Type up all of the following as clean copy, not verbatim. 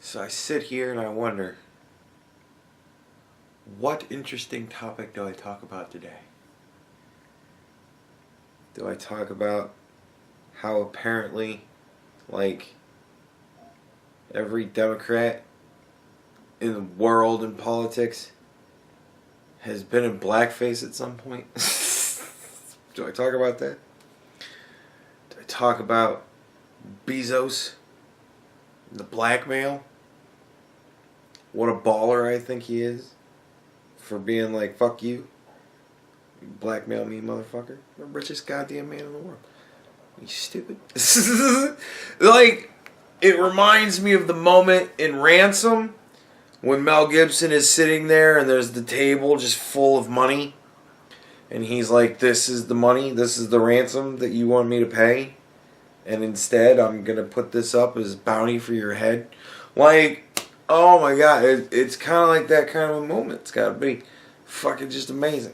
So I sit here and I wonder, what interesting topic do I talk about today? Do I talk about how apparently, like, every Democrat in the world in politics has been in blackface at some point? Do I talk about that? Do I talk about Bezos, the blackmail? What a baller I think he is for being like, fuck you. You blackmail me, motherfucker. The richest goddamn man in the world. You stupid. Like, it reminds me of the moment in Ransom when Mel Gibson is sitting there and there's the table just full of money. And he's like, this is the money, this is the ransom that you want me to pay. And instead, I'm going to put this up as bounty for your head. Like, oh my god, it's kind of like that kind of a moment. It's got to be fucking just amazing.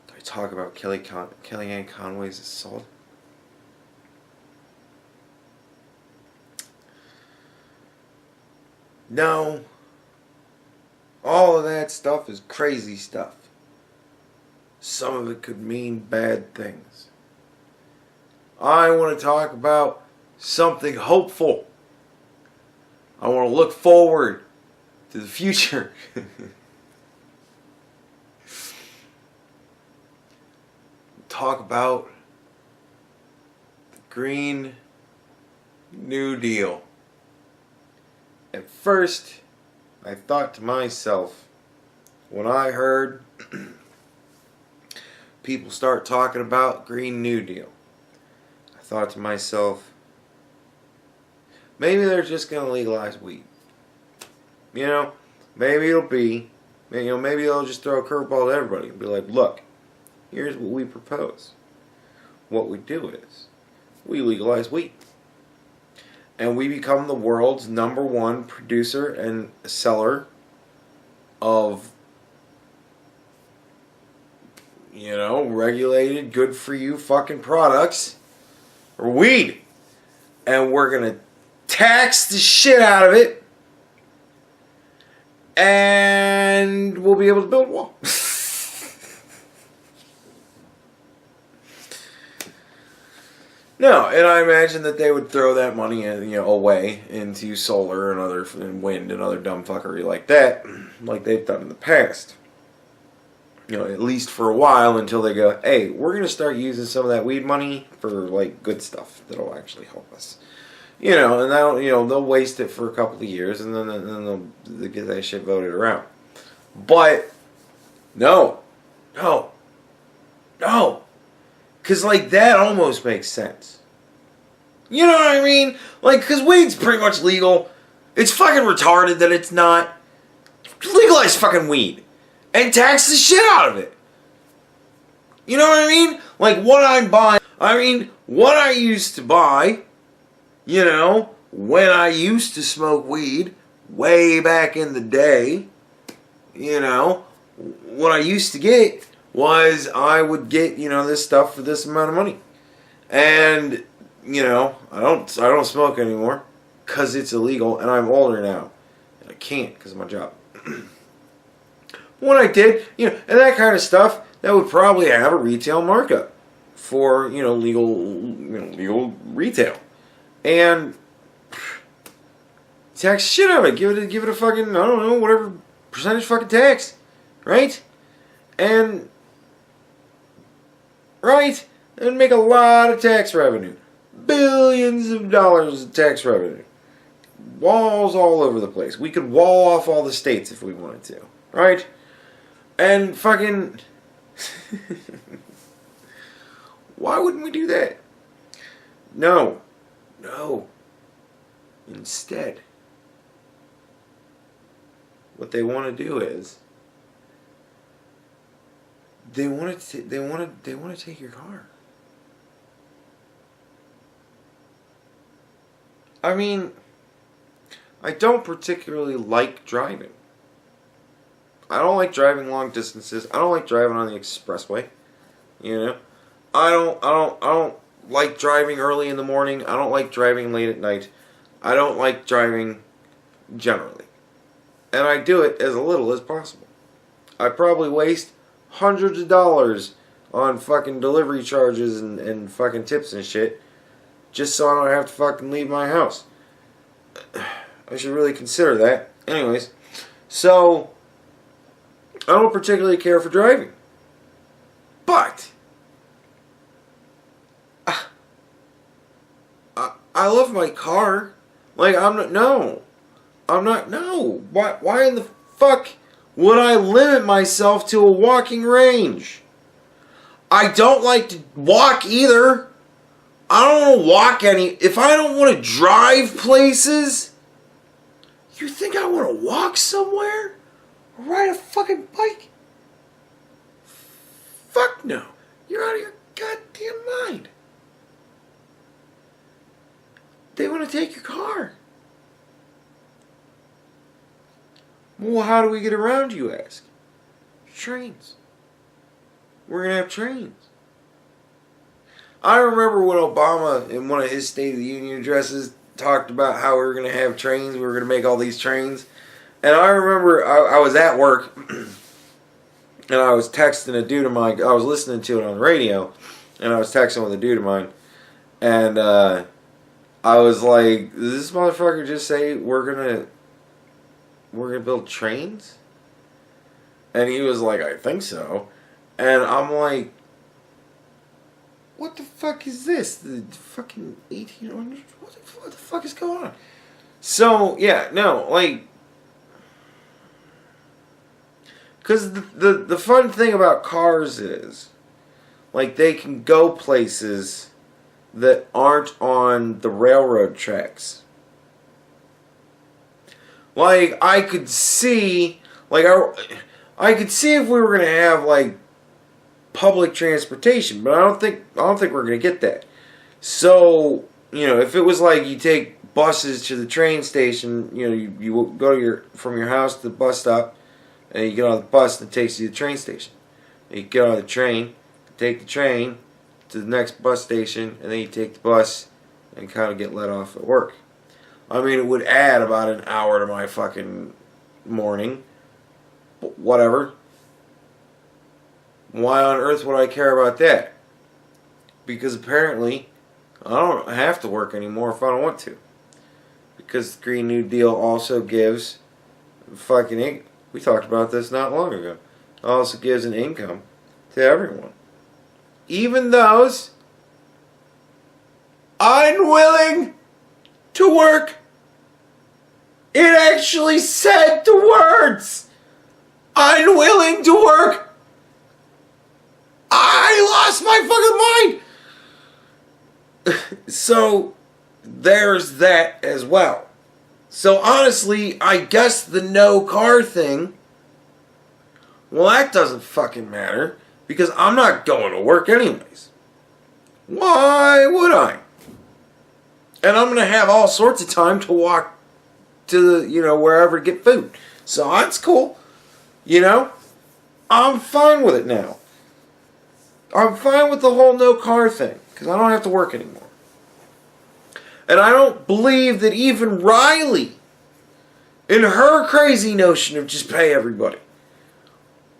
I talk about Kellyanne Conway's assault. No. All of that stuff is crazy stuff. Some of it could mean bad things. I want to talk about something hopeful. I want to look forward to the future. Talk about the Green New Deal. At first, I thought to myself, when I heard people start talking about Green New Deal, I thought to myself, maybe they're just going to legalize weed. You know, maybe it'll be, maybe they'll just throw a curveball at everybody and be like, look, here's what we propose. What we do is, we legalize weed. And we become the world's #1 producer and seller of, regulated, good for you fucking products, or weed. And we're going to tax the shit out of it, and we'll be able to build a wall. No, and I imagine that they would throw that money, away into solar and wind and other dumb fuckery like that, like they've done in the past. At least for a while until they go, hey, we're going to start using some of that weed money for, like, good stuff that'll actually help us. And they'll waste it for a couple of years and then they'll get that shit voted around. But, no. Because, like, that almost makes sense. You know what I mean? Like, because weed's pretty much legal. It's fucking retarded that it's not. Legalize fucking weed. And tax the shit out of it. You know what I mean? Like, what I'm buying. What I used to buy, when I used to smoke weed, way back in the day, what I used to get was I would get, this stuff for this amount of money. And, I don't smoke anymore because it's illegal and I'm older now. And I can't because of my job. When I did, and that kind of stuff, that would probably have a retail markup for, legal retail. And tax shit out of it. Give it a fucking, I don't know, whatever percentage fucking tax. Right? And make a lot of tax revenue. Billions of dollars of tax revenue. Walls all over the place. We could wall off all the states if we wanted to. Right? And fucking... why wouldn't we do that? No. Instead, what they want to do is they want to take your car. I don't particularly like driving. I don't like driving long distances. I don't like driving on the expressway. I don't like driving early in the morning. I don't like driving late at night. I don't like driving generally. And I do it as little as possible. I probably waste hundreds of dollars on fucking delivery charges and fucking tips and shit just so I don't have to fucking leave my house. I should really consider that. Anyways, so I don't particularly care for driving. But I love my car. Like, no. Why in the fuck would I limit myself to a walking range? I don't like to walk either. I don't want to walk if I don't want to drive places, you think I want to walk somewhere? Or ride a fucking bike? Fuck no. You're out of your goddamn mind. They want to take your car. Well, how do we get around, you ask? Trains. We're going to have trains. I remember when Obama, in one of his State of the Union addresses, talked about how we were going to have trains. We were going to make all these trains. And I remember I was at work, and I was texting a dude of mine. I was listening to it on the radio, and I was texting with a dude of mine. And I was like, does this motherfucker just say we're gonna build trains? And he was like, I think so. And I'm like, what the fuck is this? The fucking 1800s? What the fuck is going on? So, yeah, no, like, because the fun thing about cars is, like, they can go places that aren't on the railroad tracks. Like, I could see, like, I could see if we were going to have, like, public transportation, but I don't think we're going to get that. So, you know, if it was like you take buses to the train station, you know, you go from your house to the bus stop, and you get on the bus and it takes you to the train station. And you get on the train, take the train to the next bus station, and then you take the bus and kind of get let off at work. I mean, it would add about an hour to my fucking morning. But whatever. Why on earth would I care about that? Because apparently I don't have to work anymore if I don't want to. Because the Green New Deal also gives fucking... We talked about this not long ago. It also gives an income to everyone. Even those unwilling to work. It actually said the words. Unwilling to work. I lost my fucking mind. So, there's that as well. So, honestly, I guess the no car thing, well, that doesn't fucking matter. Because I'm not going to work anyways. Why would I? And I'm going to have all sorts of time to walk to the, you know, wherever to get food. So that's cool. You know? I'm fine with it now. I'm fine with the whole no car thing. Because I don't have to work anymore. And I don't believe that even Riley, in her crazy notion of just pay everybody,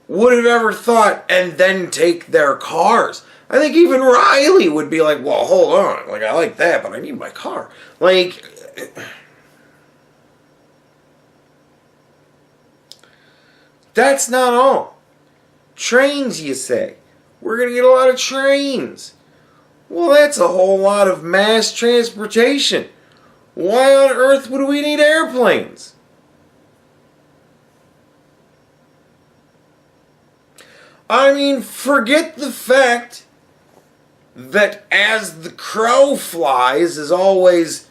would have ever thought and then take their cars. I think even Riley would be like, well, hold on. Like, I like that, but I need my car. Like, that's not all. Trains, you say. We're going to get a lot of trains. Well, that's a whole lot of mass transportation. Why on earth would we need airplanes? I mean, forget the fact that as the crow flies is always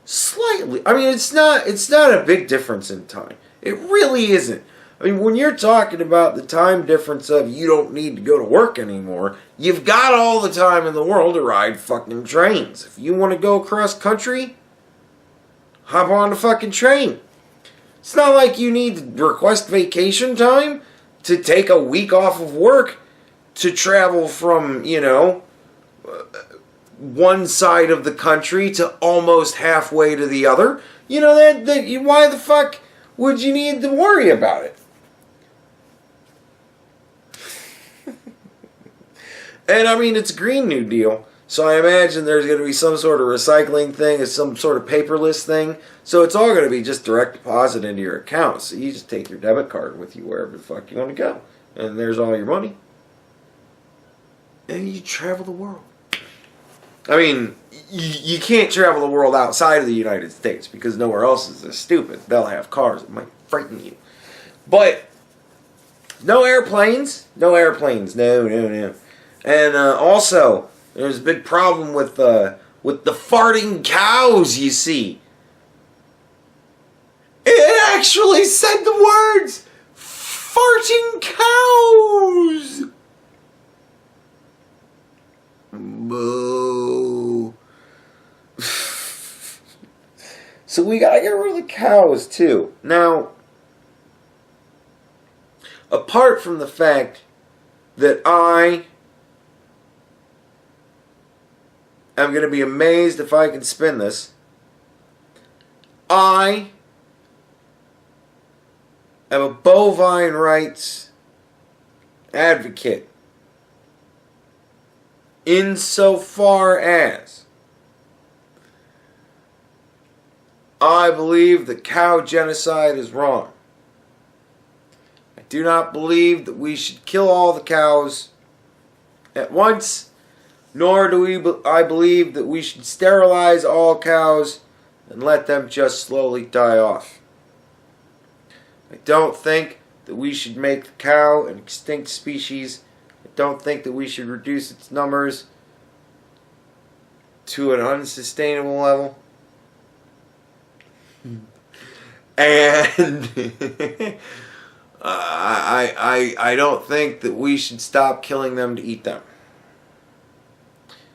slightly... I mean, it's not a big difference in time. It really isn't. I mean, when you're talking about the time difference of you don't need to go to work anymore, you've got all the time in the world to ride fucking trains. If you want to go across country, hop on the fucking train. It's not like you need to request vacation time to take a week off of work to travel from, you know, one side of the country to almost halfway to the other. You know, why the fuck would you need to worry about it? And I mean, it's a Green New Deal, so I imagine there's going to be some sort of recycling thing, some sort of paperless thing. So it's all going to be just direct deposit into your account. So you just take your debit card with you wherever the fuck you want to go. And there's all your money. And you travel the world. I mean, you can't travel the world outside of the United States because nowhere else is this stupid. They'll have cars that might frighten you. But no airplanes. No airplanes. No, no, no. And also, there's a big problem with the farting cows, you see. It actually said the words, farting cows. Boo. So we gotta get rid of the cows, too. Now, apart from the fact that I'm going to be amazed if I can spin this. I am a bovine rights advocate insofar as I believe that cow genocide is wrong. I do not believe that we should kill all the cows at once. Nor do I believe that we should sterilize all cows and let them just slowly die off. I don't think that we should make the cow an extinct species. I don't think that we should reduce its numbers to an unsustainable level. And I don't think that we should stop killing them to eat them.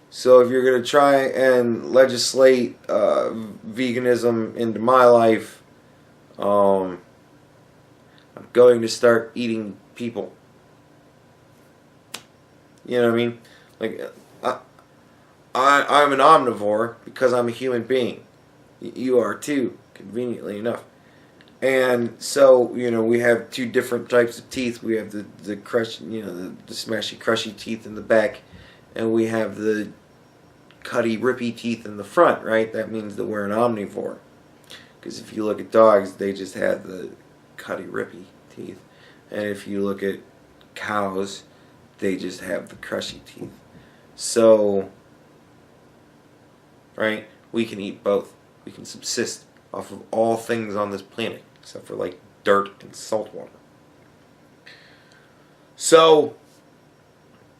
So if you're going to try and legislate veganism into my life, I'm going to start eating people. You know what I mean? Like, I'm an omnivore because I'm a human being. You are too, conveniently enough. And so, you know, we have two different types of teeth. We have the crush, you know, the smashy, crushy teeth in the back, and we have the cutty, rippy teeth in the front, right? That means that we're an omnivore. Because if you look at dogs, they just have the cutty, rippy teeth. And if you look at cows, they just have the crushy teeth. So, right, we can eat both. We can subsist off of all things on this planet, except for like dirt and salt water. So,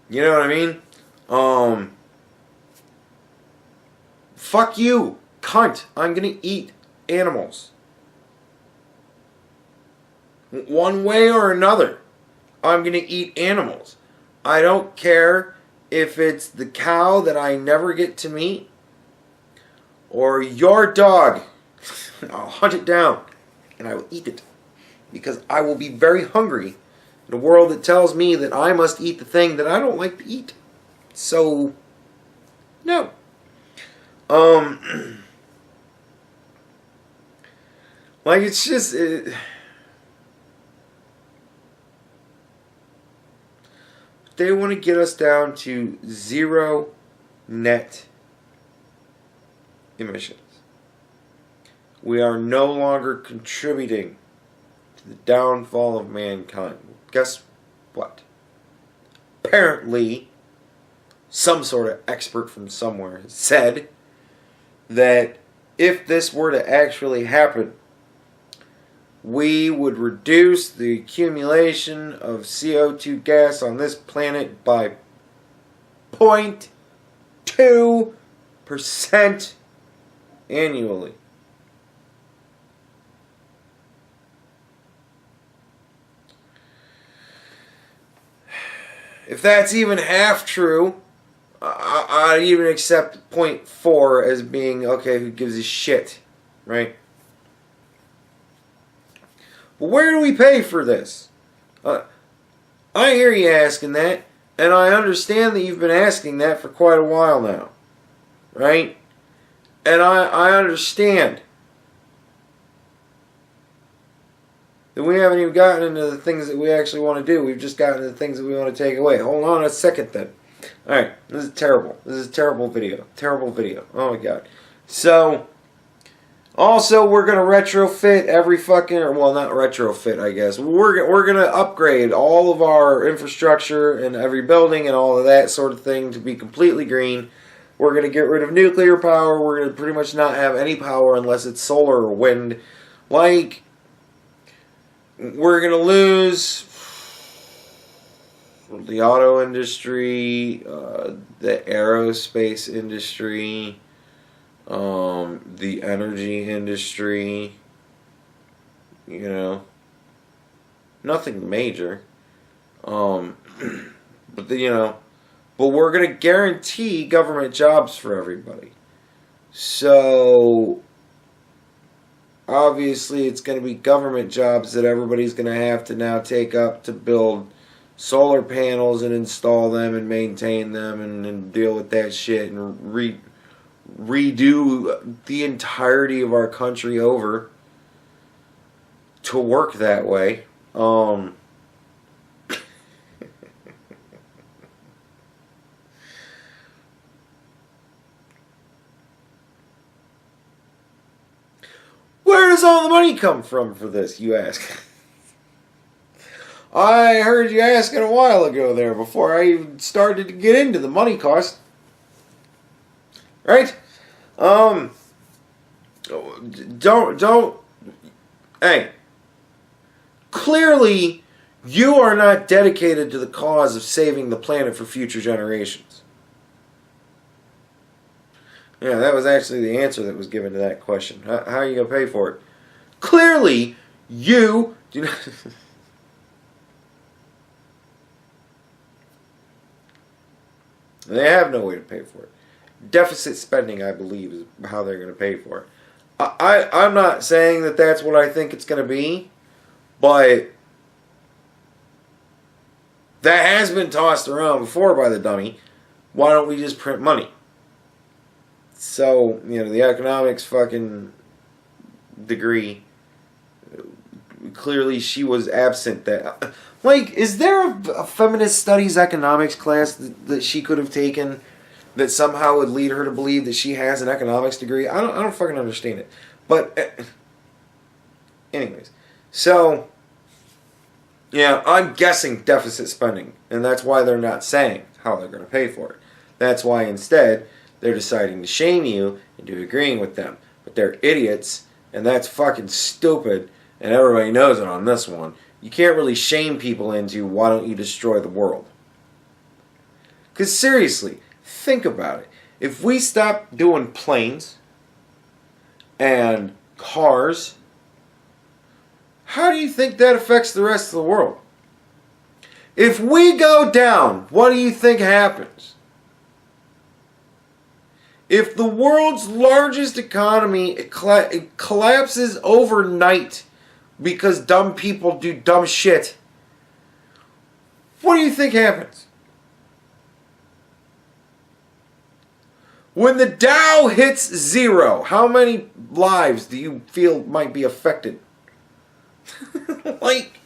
you know what I mean? Fuck you, cunt. I'm gonna eat animals. One way or another, I'm gonna eat animals. I don't care if it's the cow that I never get to meet or your dog. I'll hunt it down and I will eat it because I will be very hungry in a world that tells me that I must eat the thing that I don't like to eat. So, no. Like, it's just, they want to get us down to zero net emissions. We are no longer contributing to the downfall of mankind. Guess what? Apparently, some sort of expert from somewhere said that if this were to actually happen, we would reduce the accumulation of CO2 gas on this planet by 0.2% annually. If that's even half true, I'd even accept 0.4 as being, okay, who gives a shit, right? But where do we pay for this? I hear you asking that, and I understand that you've been asking that for quite a while now. right? And I understand that we haven't even gotten into the things that we actually want to do. We've just gotten into the things that we want to take away. Hold on a second then. Alright, this is terrible. This is a terrible video. Terrible video. Oh my god. So, also we're going to retrofit every fucking, or well, not retrofit, I guess. We're going to upgrade all of our infrastructure and every building and all of that sort of thing to be completely green. We're going to get rid of nuclear power. We're going to pretty much not have any power unless it's solar or wind. Like, we're going to lose the auto industry, the aerospace industry, the energy industry, you know, nothing major, but you know, but we're going to guarantee government jobs for everybody. So obviously it's going to be government jobs that everybody's going to have to now take up to build solar panels and install them and maintain them and deal with that shit and redo the entirety of our country over to work that way. Where does all the money come from for this, you ask? I heard you asking a while ago there before I even started to get into the money cost. Right? Don't, hey, clearly you are not dedicated to the cause of saving the planet for future generations. Yeah, that was actually the answer that was given to that question. How are you going to pay for it? Clearly, you do not... They have no way to pay for it. Deficit spending, I believe, is how they're going to pay for it. I'm not saying that that's what I think it's going to be, but that has been tossed around before by the dummy. Why don't we just print money? So, you know, the economics fucking degree, clearly she was absent that. Like, is there a feminist studies economics class that she could have taken that somehow would lead her to believe that she has an economics degree? I don't fucking understand it. But, anyways. So, yeah, I'm guessing deficit spending. And that's why they're not saying how they're going to pay for it. That's why instead they're deciding to shame you into agreeing with them. But they're idiots, and that's fucking stupid, and everybody knows it on this one. You can't really shame people into, why don't you destroy the world? Because seriously, think about it. If we stop doing planes and cars, how do you think that affects the rest of the world? If we go down, what do you think happens? If the world's largest economy collapses overnight because dumb people do dumb shit, what do you think happens? When the Dow hits zero, how many lives do you feel might be affected? Like...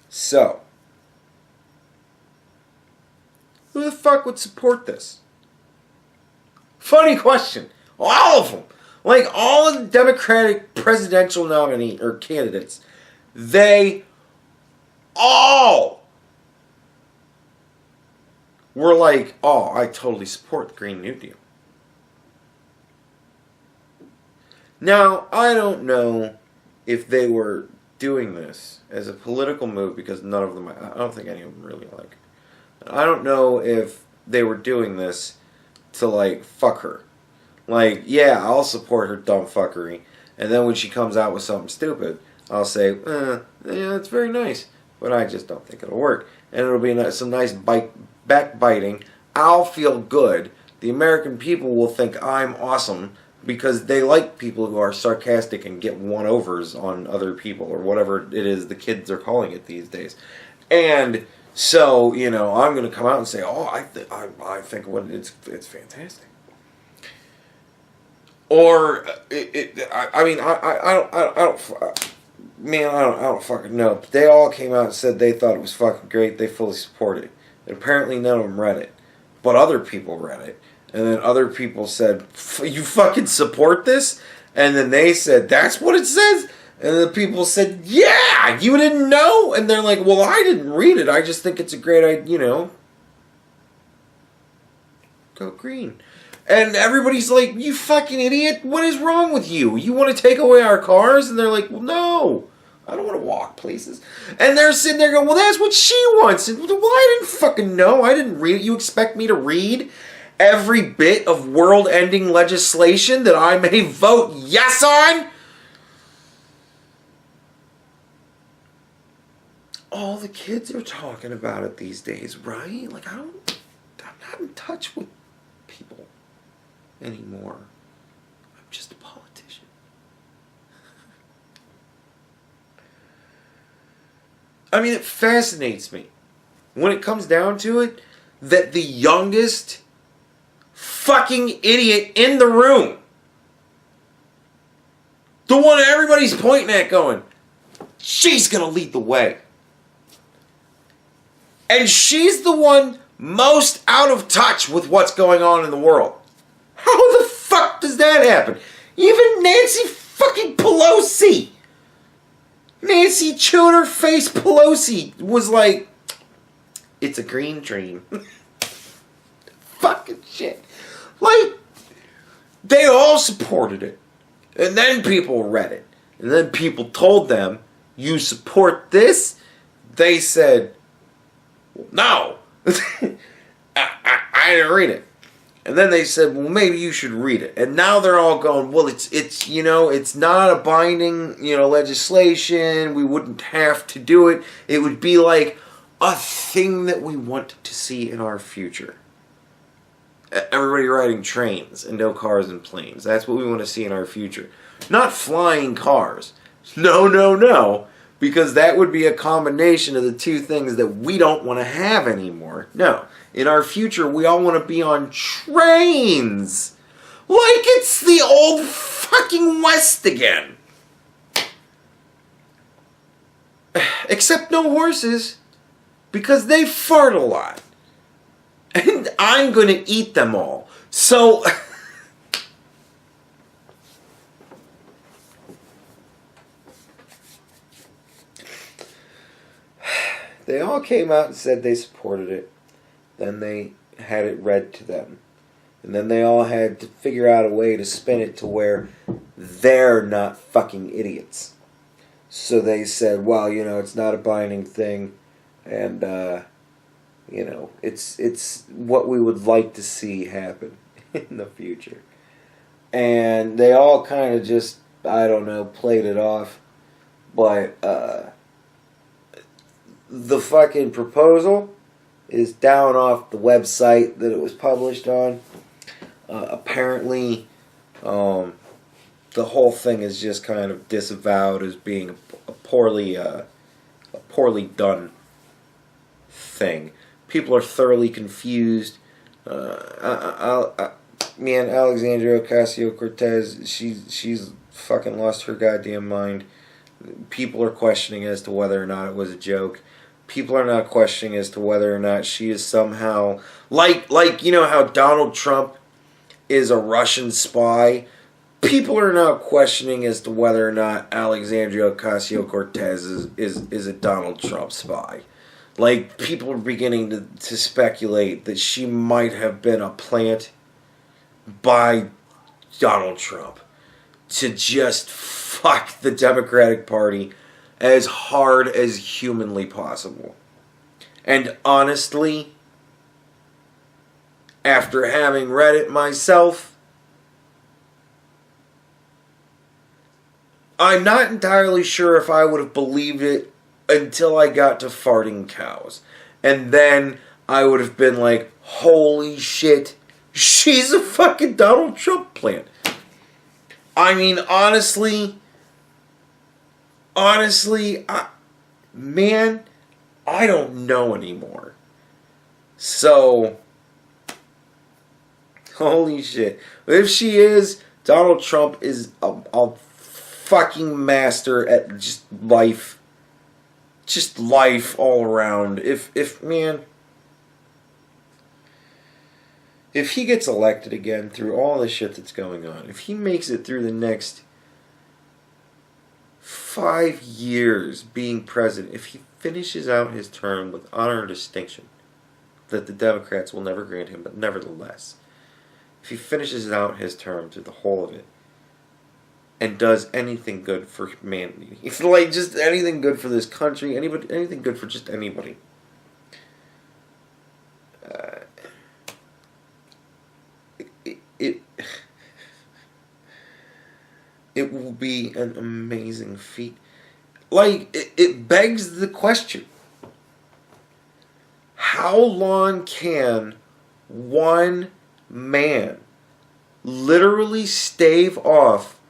So, who the fuck would support this? Funny question. All of them. Like, all of the Democratic presidential nominee or candidates, they all were like, oh, I totally support the Green New Deal. Now, I don't know if they were doing this as a political move, because none of them, I don't think any of them really like her. I don't know if they were doing this to, like, fuck her. Like, yeah, I'll support her dumb fuckery, and then when she comes out with something stupid, I'll say, yeah, it's very nice, but I just don't think it'll work. And it'll be some nice backbiting. I'll feel good. The American people will think I'm awesome. because they like people who are sarcastic and get one-overs on other people, or whatever it is the kids are calling it these days. And so, you know, I'm going to come out and say, oh, I think it's fantastic. Or I don't fucking know. But they all came out and said they thought it was fucking great. They fully support it. And apparently none of them read it, but other people read it. And then other people said, you fucking support this? And then they said, that's what it says? And the people said, yeah, you didn't know? And they're like, well, I didn't read it. I just think it's a great idea, you know. Go green. And everybody's like, you fucking idiot. What is wrong with you? You want to take away our cars? And they're like, well, no. I don't want to walk places. And they're sitting there going, well, that's what she wants. And, well, I didn't fucking know. I didn't read it. You expect me to read every bit of world-ending legislation that I may vote yes on? All the kids are talking about it these days, right? Like, I'm not in touch with people anymore. I'm just a politician. I mean, it fascinates me, when it comes down to it, that the youngest fucking idiot in the room, the one everybody's pointing at going, she's gonna lead the way. And she's the one most out of touch with what's going on in the world. How the fuck does that happen? Even Nancy fucking Pelosi, Nancy Chewed Face Pelosi was like, it's a green dream. Fucking shit. Like, they all supported it. And then people read it. And then people told them, you support this? They said, well, no. I didn't read it. And then they said, well, maybe you should read it. And now they're all going, well, it's you know, it's not a binding, you know, legislation. We wouldn't have to do it. It would be like a thing that we want to see in our future. Everybody riding trains and no cars and planes. That's what we want to see in our future. Not flying cars. No, no, no. Because that would be a combination of the two things that we don't want to have anymore. No. In our future, we all want to be on trains. Like it's the old fucking West again. Except no horses. Because they fart a lot. And I'm going to eat them all. So, they all came out and said they supported it. Then they had it read to them. And then they all had to figure out a way to spin it to where they're not fucking idiots. So they said, well, you know, it's not a binding thing. And, you know, it's what we would like to see happen in the future. And they all kind of just, I don't know, played it off. But the fucking proposal is down off the website that it was published on. Apparently, the whole thing is just kind of disavowed as being a poorly done thing. People are thoroughly confused. Man, Alexandria Ocasio-Cortez, she's fucking lost her goddamn mind. People are questioning as to whether or not it was a joke. People are not questioning as to whether or not she is somehow like you know how Donald Trump is a Russian spy. People are now questioning as to whether or not Alexandria Ocasio-Cortez is a Donald Trump spy. Like, people are beginning to speculate that she might have been a plant by Donald Trump to just fuck the Democratic Party as hard as humanly possible. And honestly, after having read it myself, I'm not entirely sure if I would have believed it until I got to farting cows. And then I would have been like, holy shit, she's a fucking Donald Trump plant. I mean, honestly, man, I don't know anymore. So, holy shit. If she is, Donald Trump is a fucking master at just life. Just life all around. Man, if he gets elected again through all the shit that's going on, if he makes it through the next 5 years being president, if he finishes out his term with honor and distinction, that the Democrats will never grant him, but nevertheless, if he finishes out his term through the whole of it, and does anything good for humanity, if like just anything good for this country, anything good for just anybody, it will be an amazing feat. Like, it begs the question, how long can one man literally stave off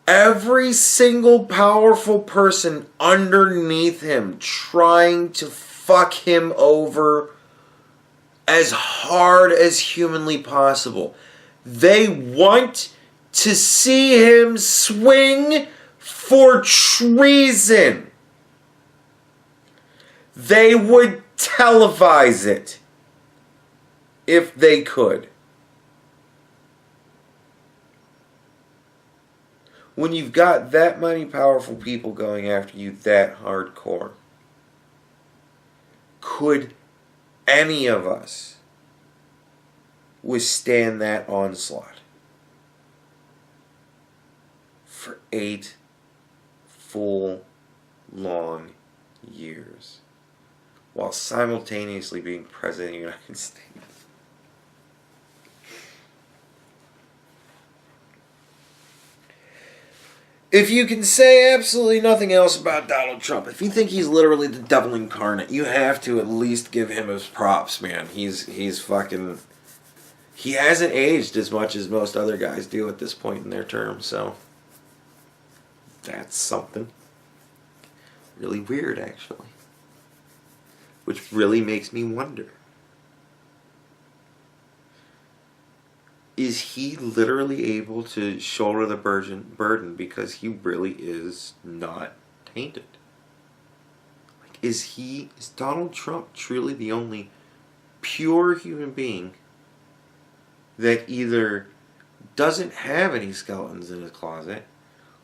every single powerful person underneath him trying to fuck him over as hard as humanly possible? They want to see him swing for treason. They would televise it if they could. When you've got that many powerful people going after you that hardcore, could any of us withstand that onslaught for 8 full long years while simultaneously being president of the United States? If you can say absolutely nothing else about Donald Trump, if you think he's literally the devil incarnate, you have to at least give him his props, man. He's fucking... He hasn't aged as much as most other guys do at this point in their term, so... That's something. Really weird, actually. Which really makes me wonder. Is he literally able to shoulder the burden because he really is not tainted? Like, is Donald Trump truly the only pure human being that either doesn't have any skeletons in his closet,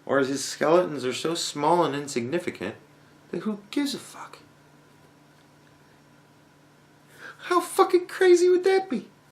or his skeletons are so small and insignificant that who gives a fuck? How fucking crazy would that be?